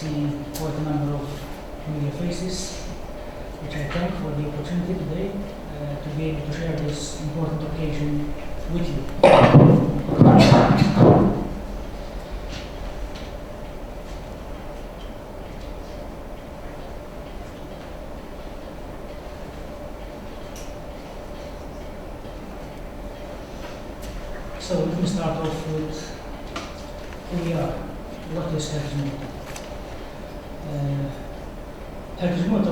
see quite a number of familiar faces, which I thank for the opportunity today to be able to share this important occasion with you. So let me start off with who we are. What is Heritage Malta? Heritage Malta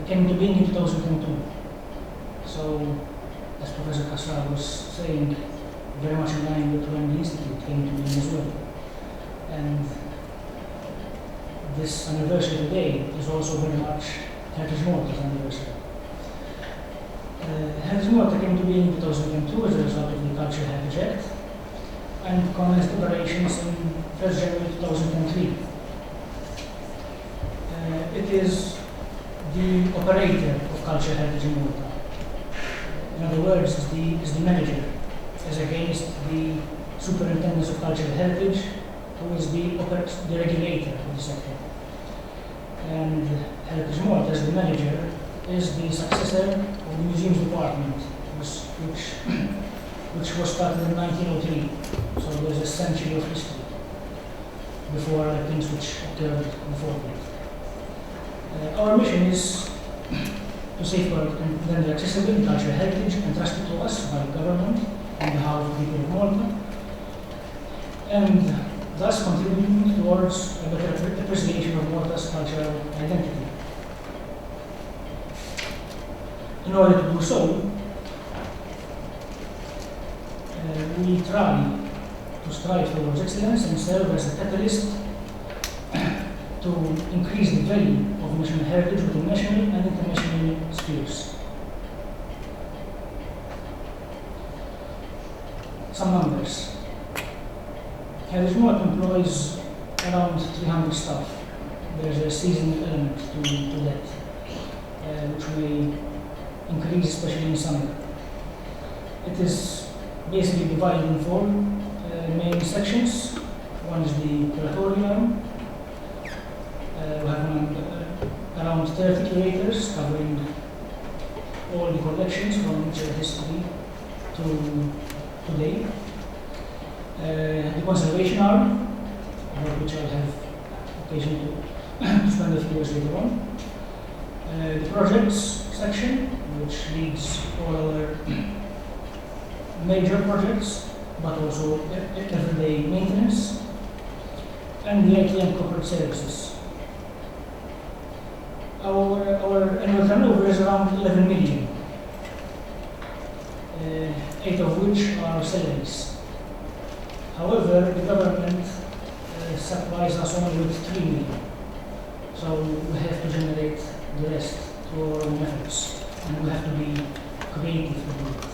came to being in 2002. So, as Professor Kassar was saying, very much in line with when the Institute came to being as well. And this anniversary today is also very much Heritage Malta's anniversary. Heritage Malta came to being in 2002 as a result of the Cultural Heritage Act and commenced operations in 1st January 2003. It is the operator of cultural heritage in Malta. In other words, is the manager, as against the superintendent of cultural heritage, who is the regulator of the sector. And Heritage Malta, as the manager, is the successor of the museums department, which was started in 1903. So there's a century of history before things which occurred before that. Our mission is to safeguard and render accessible cultural heritage entrusted to us by the government on behalf of the people of Malta, and thus contributing towards a better appreciation of Malta's cultural identity. In order to do so, we try to strive towards excellence and serve as a catalyst to increase the value of national heritage within national and international spheres. Some numbers. Heritage Malta employs around 300 staff. There's a seasonal element to that, which may increase especially in summer. It is basically divided in four main sections. One is the curatorium. We have around 30 curators covering all the collections from natural history to today. The conservation arm, about which I'll have occasion to spend a few years later on. The projects section, which leads all our major projects, but also everyday maintenance, and the IT and corporate services. Our annual turnover is around 11 million, 8 of which are salaries. However, the government supplies us only with 3 million, so we have to generate the rest through our own efforts, and we have to be creative with it.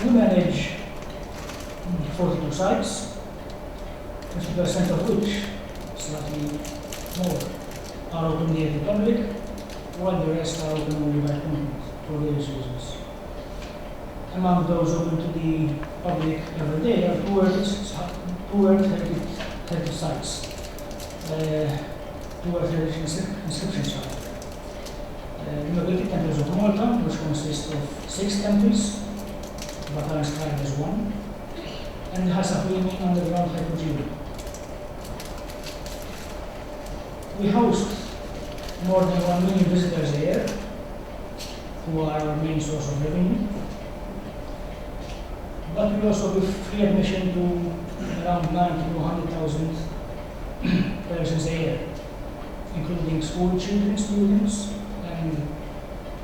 We manage 42 sites, 50% of which, slightly more, are open to the public, while the rest are open only by appointment for various reasons. Among those open to the public every day are two World Heritage sites, two World Heritage inscription sites. The Nobility Temples of Malta, which consist of 6 temples, but are inscribed as one, and the Hasafini underground hypogeum. We host more than 1 million visitors a year, who are our main source of revenue. But we also give free admission to around 90 to 100,000 persons a year, including school children, students, and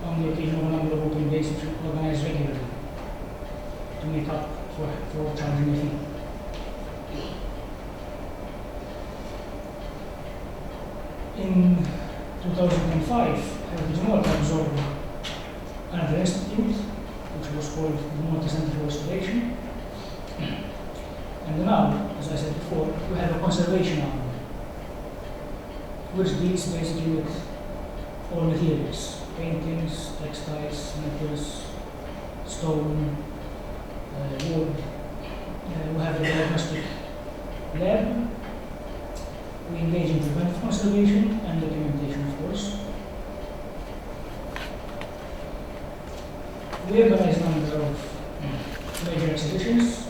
on the occasional number of open days which we organize regularly to make up for charging a fee. In 2005, Heritage Malta absorbed another institute, which was called the Malta Centre for Restoration. And now, as I said before, we have a conservation arm, which deals basically with all materials, paintings, textiles, metals, stone, wood. We have a diagnostic lab, We engage in preventive conservation and documentation, of course. We organize a number of major exhibitions,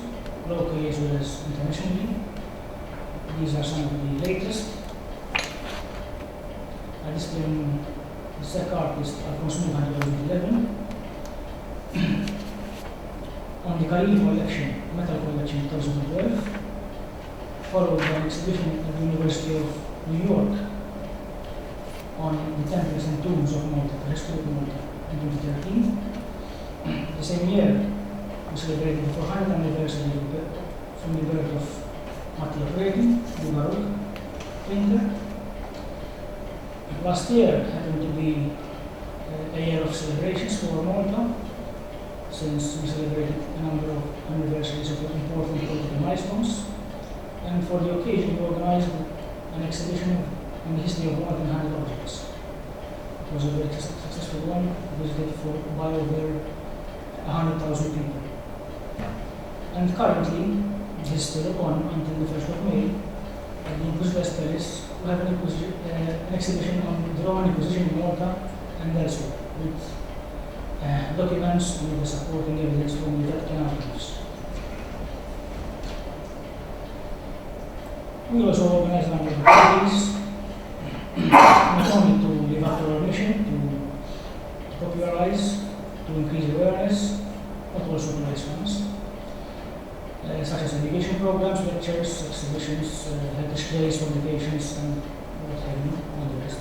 locally as well as internationally. These are some of the latest. I displayed the Czech artist Alphonse Muhan 2011. On the Khalil collection, metal collection 2012, followed by an exhibition at the University of New York on the temples and tombs of Malta, historic Malta, in 2013. The same year, we celebrated the 400th anniversary from the birth of Mattia Preti, the Baroque painter. Last year happened to be a year of celebrations for Malta, since we celebrated a number of anniversaries of important political milestones. And for the occasion, we organized an exhibition on the history of Maltan hand objects. It was a very successful one, visited by over 100,000 people. And currently, this is still on until the 1st of May, at the Inquisition Palace, we have an exhibition on the Roman Inquisition in Malta and elsewhere, with documents and the supporting evidence from the Vatican archives. We also organize a number of activities, not only to live up to our mission, to popularize, to increase awareness, but also to raise funds, such as education programs, lectures, exhibitions, heritage days, publications, and what have you, and the rest.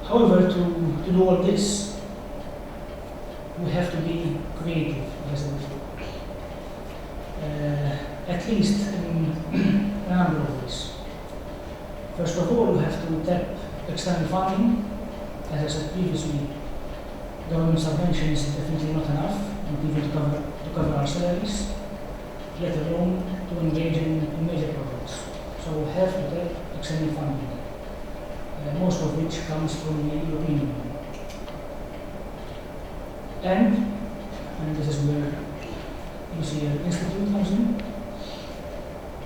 However, to do all this, we have to be creative, as I said before. At least in a number of ways. First of all, we have to tap external funding. As I said previously, government subvention is definitely not enough, not even to cover our salaries, let alone to engage in major projects. So we have to tap external funding, most of which comes from the European Union. And this is where UCL Institute comes in,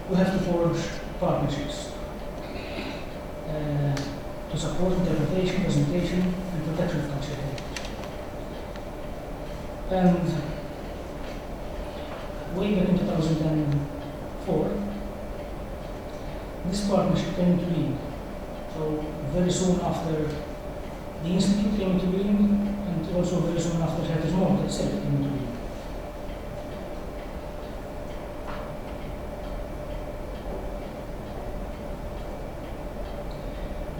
we have to forge partnerships to support interpretation, presentation, and protection of cultural heritage. And way back in 2004, this partnership came into being. So very soon after the Institute came into being, and also very soon after Heritage Malta itself came into being.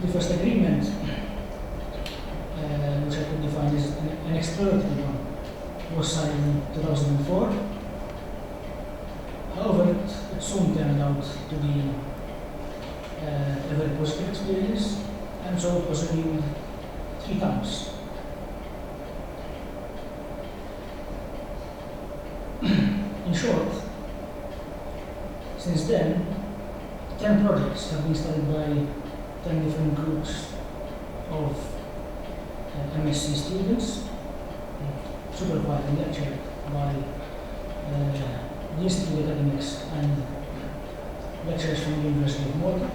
The first agreement, which I could define as an exploratory one, was signed in 2004. However, it soon turned out to be a very positive experience, and so it was renewed 3 times. In short, since then, 10 projects have been studied by 10 different groups of MSc students, supervised and lectured by the Institute academics and lecturers from the University of Malta.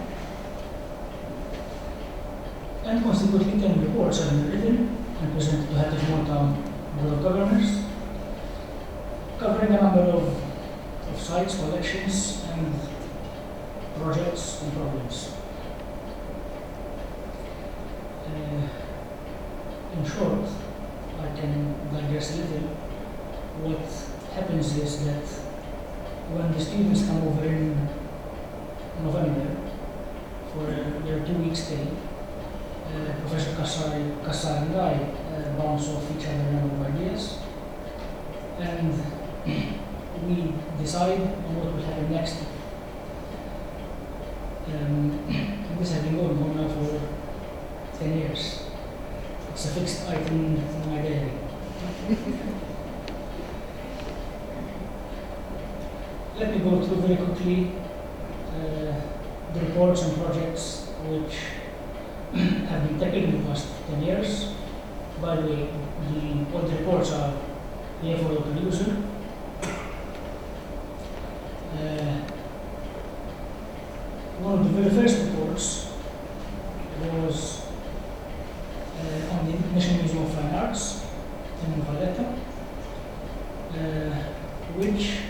And consequently, 10 reports have been written and presented to Heritage Malta Board of Governors, covering a number of sites, collections, and projects and problems. In short, I can digress a little. What happens is that when the students come over in November for their 2-week stay, Professor Kassar and I bounce off each other a number of ideas, and we decide on what will happen next. This has been going on now for 10 years. It's a fixed item in my diary. Let me go through very quickly the reports and projects which have been tackled in the past 10 years. By the way, all the reports are here for the producer. which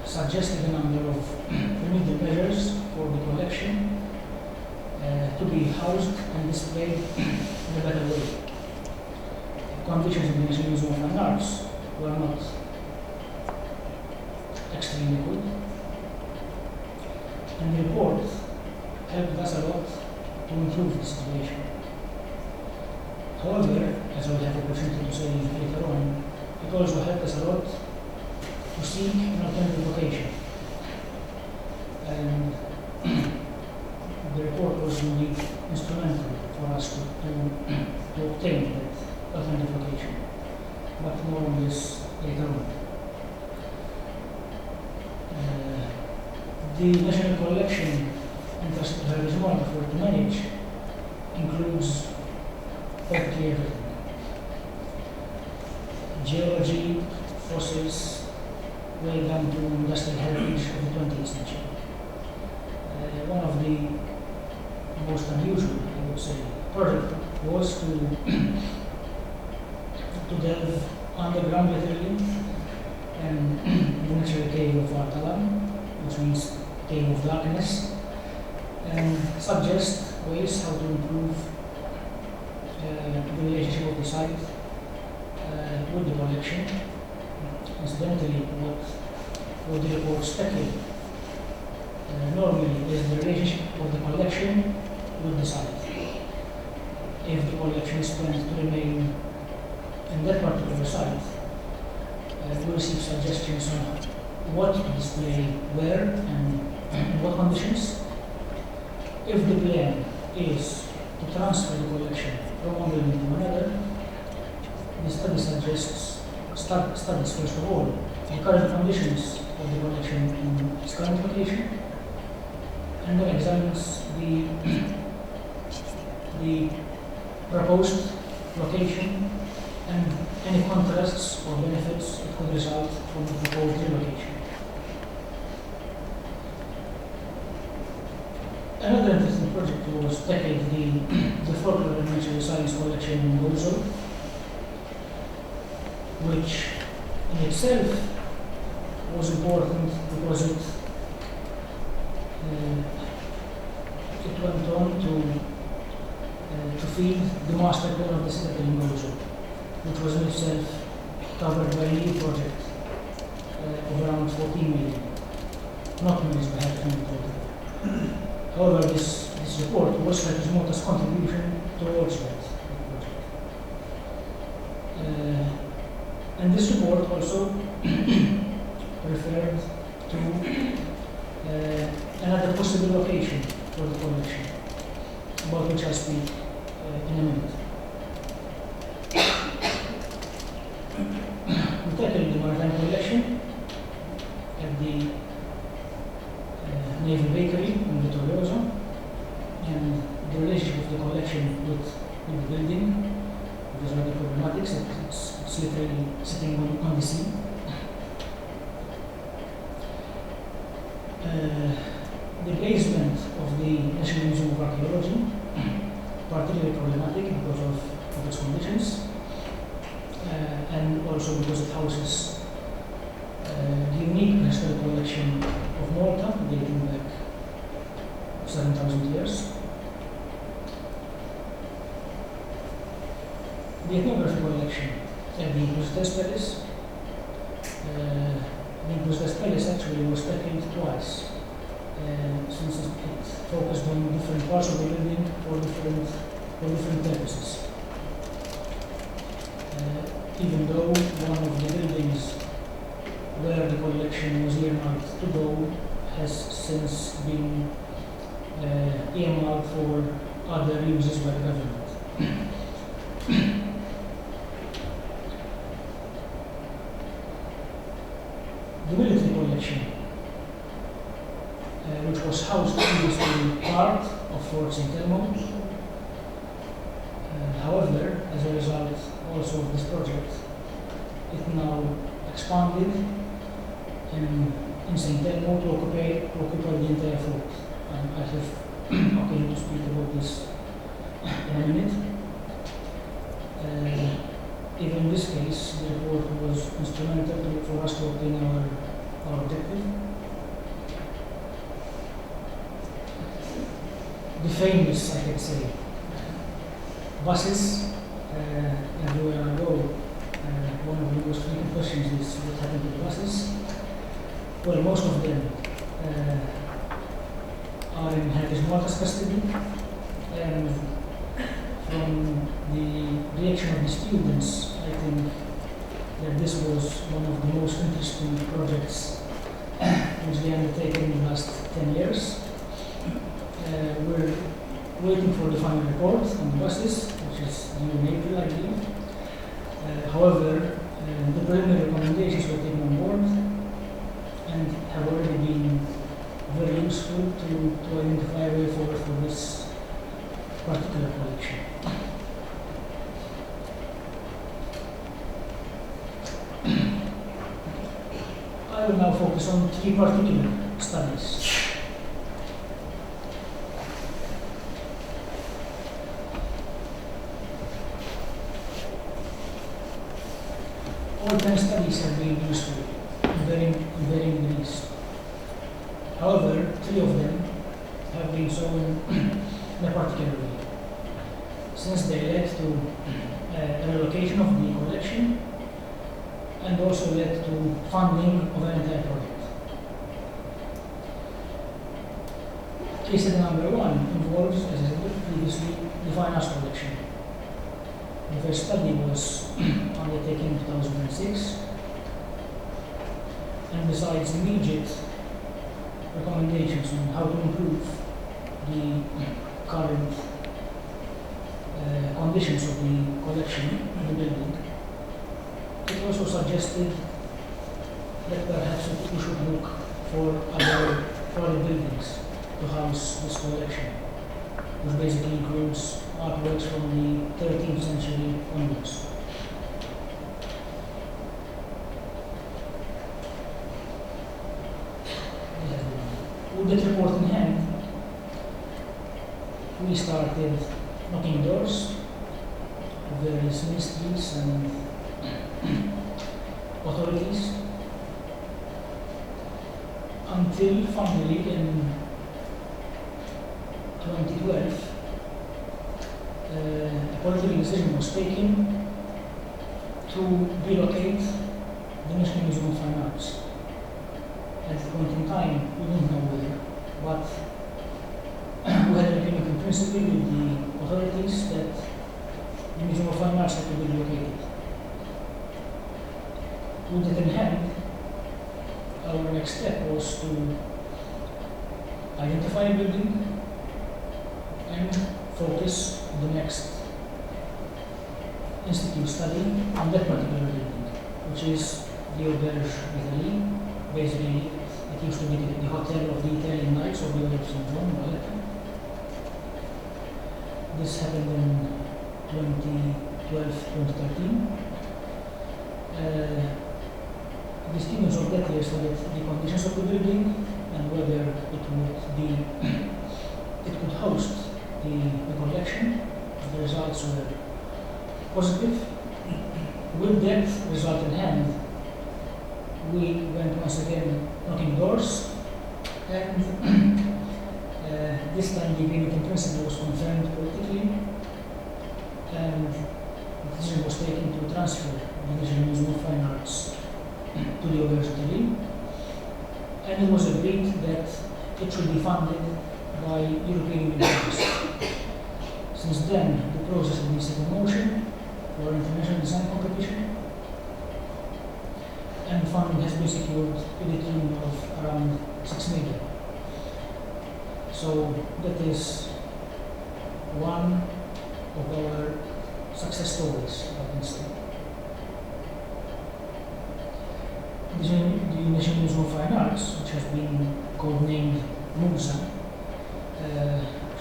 suggested a number of remedial measures for the collection to be housed and displayed in a better way. Conditions in the National Museum of Fine Arts were not extremely good, and the report helped us a lot to improve the situation. However, as I will have the opportunity to say later on, it also helped us a lot to seek an alternative location. And the report was indeed instrumental for us to obtain that alternative location. But more on this later on. The National Collection entrusted to Heritage Malta for to manage includes practically everything. Geology, fossils, way down to industrial heritage of the 20th century. One of the most unusual, I would say, project was to delve underground literally and the natural cave of Artalam, which means cave of darkness, and suggest ways how to improve the relationship of the site with the collection. Incidentally, what the report speculated normally is the relationship of the collection with the site. If the collection is planned to remain in that particular site, we receive suggestions on what to display where and in what conditions. If the plan is to transfer the collection from one building to another, the study suggests studies first of all the current conditions of the collection in its current location, and then examines the proposed location and any contrasts or benefits that could result from the proposed relocation. Another interesting project was tackling the folklore and natural science collection in Gozo, which in itself was important because it went on to feed the master plan of the citadel in Gozo, which was in itself covered by a new project of around 14 million, not managed by Heritage Malta. However, this report was Heritage Malta's contribution towards that project. And this report also referred to another possible location for the collection, about which I'll speak in a minute. We tackled the maritime collection at the Naval Bakery in Vittorioso, and the relationship of the collection with the building was rather problematic. It's literally sitting on the sea. The basement of the National Museum of Archaeology, particularly problematic because of its conditions, and also because it houses the unique national collection of Malta dating back 7,000 years. The ethnography collection at the Inquisitor's Palace. The Inquisitor's Palace actually was tackled twice, since it focused on different parts of the building for different purposes. Even though one of the buildings where the collection was earmarked to go has since been earmarked for other uses by the government. The military collection, which was housed previously part of Fort St. Elmo. However, as a result also of this project, it now expanded in St. Elmo to occupy the entire fort. I have occasion to speak about this in a minute. even in this case, the report was instrumental for us to obtain our objective. The famous, I could say, buses, everywhere I go, one of the most frequent questions is what happened to the buses. Well, most of them are in Heritage Malta's custody, and from the reaction of the students, I think that this was one of the most interesting projects which we undertaken in the last 10 years. We're waiting for the final report on the buses, which is due in April, I believe. However, the preliminary recommendations were taken on board and have already been very useful to identify a way forward for this particular collection. I will now focus on 3 particular studies. All 10 studies have been useful in varying degrees. However, 3 of them have been so in a particular way, since they led to a relocation of the collection and also led to funding of an entire project. Case study number 1 involves, as I said previously, the fine arts collection. The first study was undertaken in 2006, and besides immediate recommendations on how to improve the current conditions of the collection in the building, it also suggested that perhaps we should look for other buildings to house this collection, which basically includes artworks from the 13th century onwards. With that report in hand, we started knocking doors of various ministries and authorities until finally in 2012 a political decision was taken to relocate the National Museum of Fine Arts. At the point in time, we didn't know where, but we had an agreement in principle with the authorities that the Museum of Fine Arts had to be relocated. With that in hand, our next step was to identify a building and focus the next institute study on that particular building, which is the Auberge d'Italie. Basically, it used to be the hotel of the Italian Knights of the Order of St. John, Malta. This happened in 2012-2013. The students of that year studied the conditions of the building and whether it could host the collection. The results were positive. With that result in hand, we went once again knocking doors, and this time the agreement in principle was confirmed politically, and the decision was taken to transfer the National Museum of Fine Arts to the Auberge d'Italie, and it was agreed that it should be funded by European Union funds. Since then, the process has been set in motion for an international design competition, and funding has been secured to the tune of around 6 million. So that is one of our success stories, I can say. The National Museum of Fine Arts, which has been codenamed MUSA,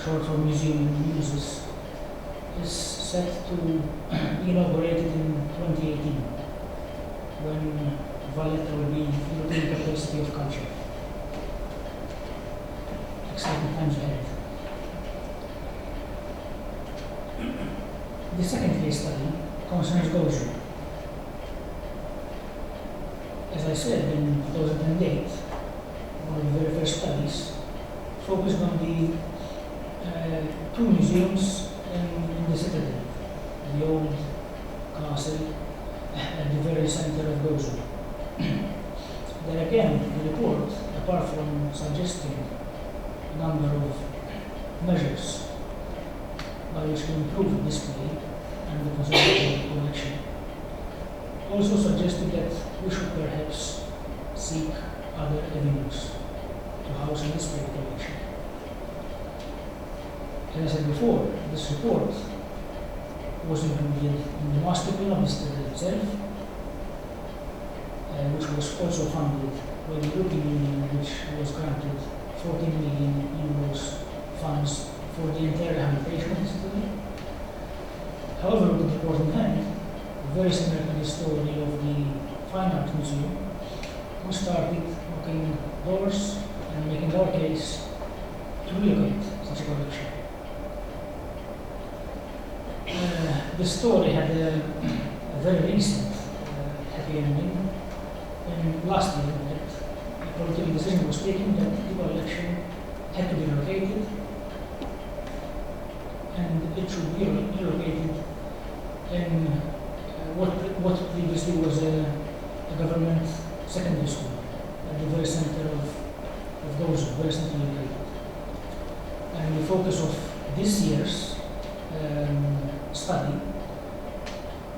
short for Museum and Muses, is set to be inaugurated in 2018, when Valletta will be European Capital City of Culture. Exciting times ahead. The second case study concerns Dojo. I said, in 2008, one of the very first studies focused on the two museums in the citadel, the old castle at the very center of Gozo. There again, the report, apart from suggesting a number of measures by which to improve the display and the conservation of the collection, also suggested that we should perhaps seek other avenues to house and display the collection. As I said before, this report was included in the master plan of the citadel itself, which was also funded by the European Union, which was granted 14 million euros funds for the entire rehabilitation of the citadel. However, with the report in hand, very similar to the story of the Fine Arts Museum, we started knocking doors and making our case to relocate such a collection. The story had a very recent happy ending. And last year, a political decision was taken that the collection had to be relocated, and it should be relocated in what previously was a government secondary school at the very center of Gozo, very centrally located. And the focus of this year's study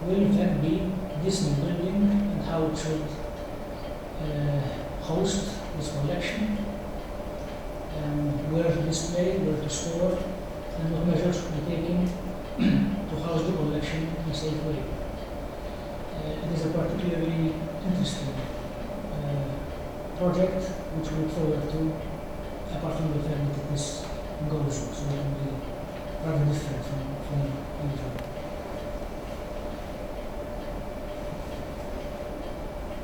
will in fact be this new building and how it should host this collection, where to display, where to store, and what measures should be taken to house the collection in a safe way. It is a particularly interesting project which we look forward to, apart from the fact that it is in Gozo, so it will be rather different from usual.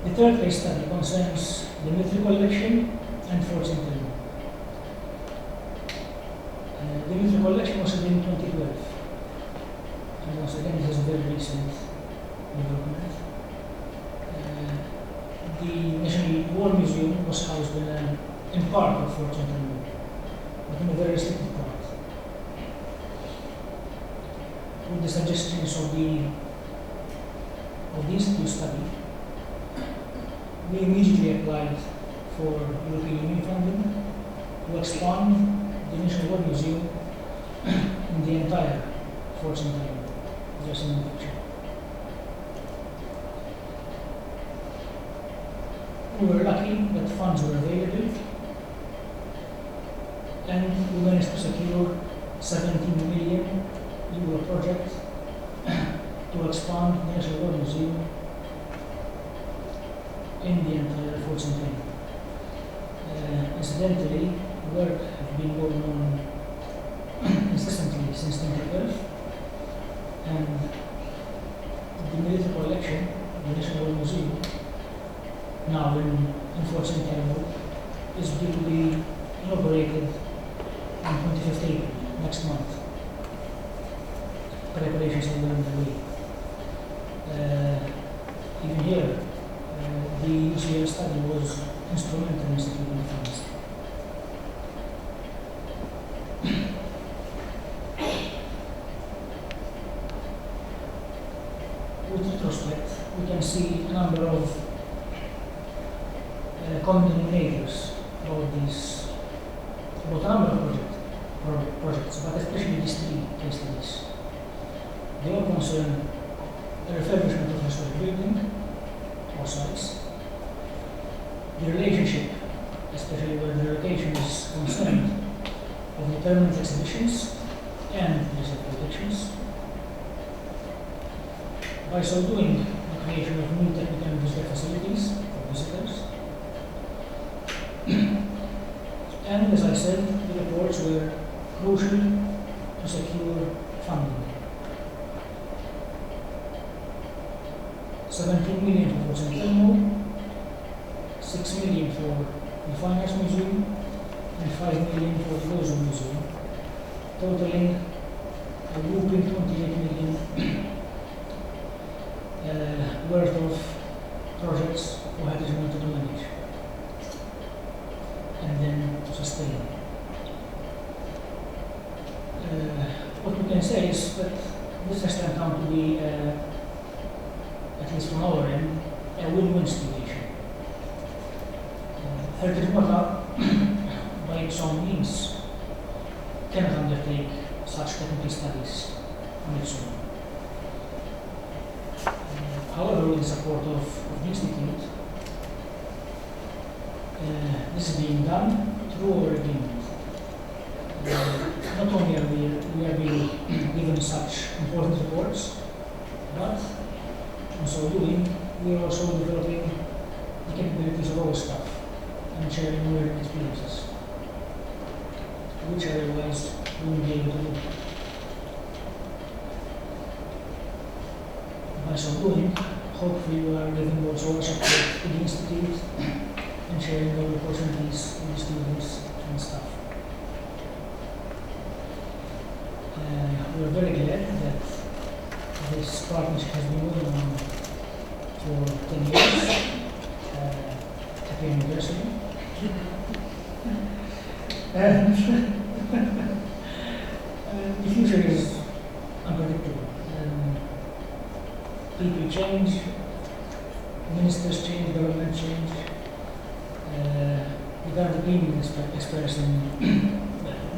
The third case study concerns the military collection and Fort St. Elmo. The military collection was in 2012, and once again it is a very recent development. The National War Museum was housed in part of Fort St. Elmo, but in a very restricted part. With the suggestions of the Institute study, we immediately applied for European Union funding to expand the National War Museum in the entire Fort St. Elmo, just in the picture. We were lucky that funds were available, and we managed to secure 17 million euro project to expand the National War Museum in the entire Fort St. Elmo. Incidentally, work has been going on incessantly since 2012, and the military collection, the National War Museum, now in Fort St. Elmo, is due to be inaugurated on 25th April, next month. Preparations are underway. Even here, the UCL study was instrumental in securing funds. With retrospect, we can see a number of common denominators about a number of projects, but especially these three case studies. They all concern the refurbishment of historic building or sites, the relationship, especially where the location is concerned, of the permanent exhibitions and reserve collections. By so doing, the creation of new technical and visitor facilities for visitors. And as I said, the reports were crucial to secure funding. 17 million for Fort St. Elmo, 6 million for the Fine Arts Museum, and 5 million for the Gozo Museum, totaling a whopping 28 million worth of projects for heritage we wanted to manage and then to sustain. What we can say is that this has turned out to be, at least from our end, a win-win situation. Heritage Malta, by its own means, cannot undertake such technical studies on its own. However, with the support of the Institute, this is being done through our agreement. Not only are we are being given such important reports, but in so doing, we are also developing the capabilities of our staff and sharing our experiences, which otherwise we wouldn't be able to do. By so doing, hopefully we are giving also our support to the Institute and sharing our opportunities with the students and staff. We are very glad that this partnership has been going on for 10 years. Happy anniversary. And the future is unpredictable. People change, ministers change, government change. The current agreement expires in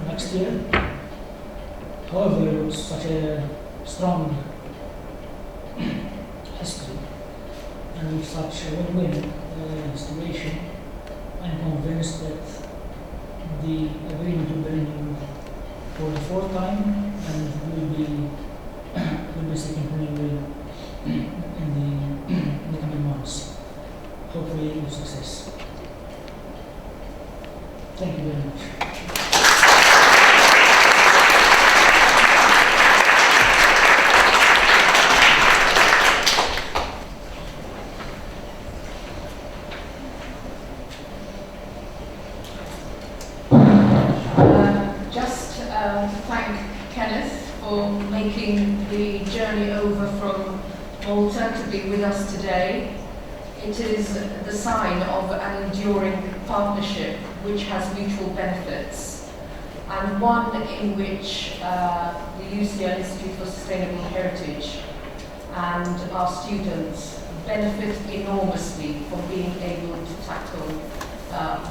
next year. However, with such a strong history and with such a win-win situation, I'm convinced that the agreement will be renewed for the fourth time and will be seeking renewal in the coming months, hopefully with success. Thank you very much. Kenneth for making the journey over from Malta to be with us today. It is the sign of an enduring partnership which has mutual benefits, and one in which the UCL Institute for Sustainable Heritage and our students benefit enormously from being able to tackle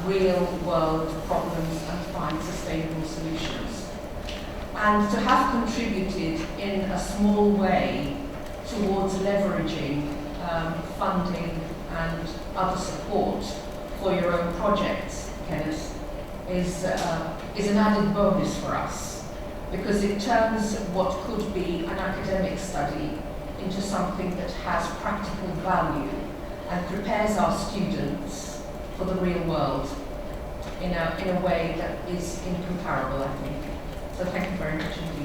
real-world problems and find sustainable solutions. And to have contributed in a small way towards leveraging funding and other support for your own projects, Kenneth, is an added bonus for us, because it turns what could be an academic study into something that has practical value and prepares our students for the real world in a way that is incomparable, I think. So thank you very much indeed.